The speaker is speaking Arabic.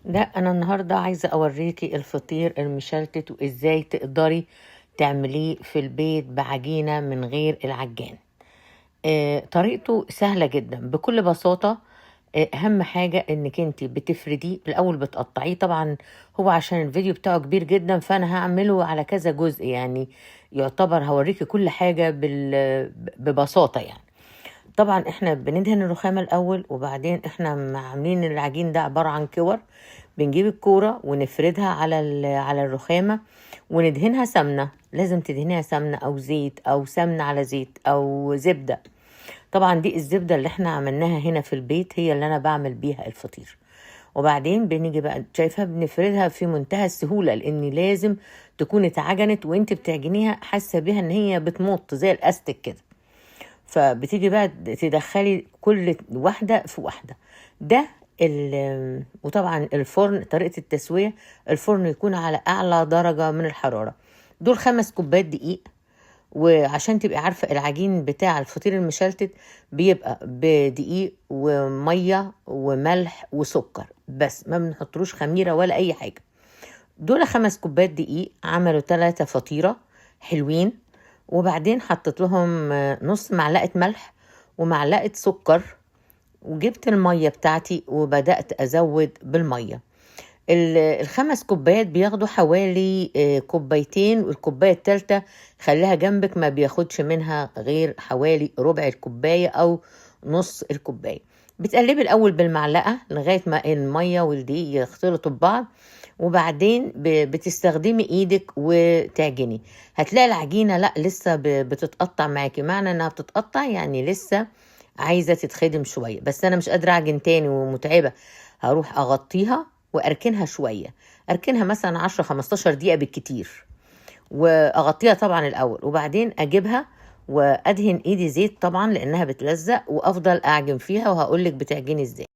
لا، انا النهارده عايزه اوريكي الفطير المشلتت وازاي تقدري تعمليه في البيت بعجينه من غير العجان. طريقته سهله جدا بكل بساطه. اهم حاجه انك انت بتفرديه الاول، بتقطعيه طبعا. هو عشان الفيديو بتاعه كبير جدا فانا هعمله على كذا جزء، يعني يعتبر هوريكي كل حاجه ببساطه يعني. طبعا احنا بندهن الرخامة الاول، وبعدين احنا عاملين العجين ده عبارة عن كور. بنجيب الكورة ونفردها على الرخامة، وندهنها سمنة. لازم تدهنيها سمنة او زيت او سمنة على زيت او زبدة. طبعا دي الزبدة اللي احنا عملناها هنا في البيت، هي اللي انا بعمل بيها الفطير. وبعدين بنيجي بقى شايفها بنفردها في منتهى السهولة، لان لازم تكون اتعجنت وانت بتعجنيها حاسة بيها ان هي بتمط زي الاستك كده. فبتيجي بقى تدخلي كل واحدة في واحدة. ده وطبعا الفرن، طريقة التسوية، الفرن يكون على أعلى درجة من الحرارة. دول 5 كوبايات دقيق. وعشان تبقي عارفة العجين بتاع الفطير المشلتت بيبقى بدقيق ومية وملح وسكر بس، ما بنحطلوش خميرة ولا أي حاجة. دول 5 كوبايات دقيق عملوا 3 فطيرة حلوين. وبعدين حطيت لهم نص معلقة ملح ومعلقة سكر. وجبت المية بتاعتي وبدأت أزود بالمية. ال5 كوبايات بياخدوا حوالي كوبايتين، والكوباية التالتة خليها جنبك، ما بياخدش منها غير حوالي ربع الكوباية أو نص الكوباية. بتقلبي الأول بالمعلقة لغاية ما المية والدقيق يختلطوا ببعض، وبعدين بتستخدمي ايدك وتعجني. هتلاقي العجينة لا لسه بتتقطع معاكي. معنى انها بتتقطع يعني لسه عايزة تتخدم شوية. بس انا مش قادرة اعجن تاني ومتعبة، هروح اغطيها واركنها شوية. اركنها مثلا 10-15 دقيقة بالكتير، واغطيها طبعا الاول. وبعدين اجيبها وادهن ايدي زيت طبعا لانها بتلزق، وافضل اعجن فيها وهقولك بتعجني ازاي.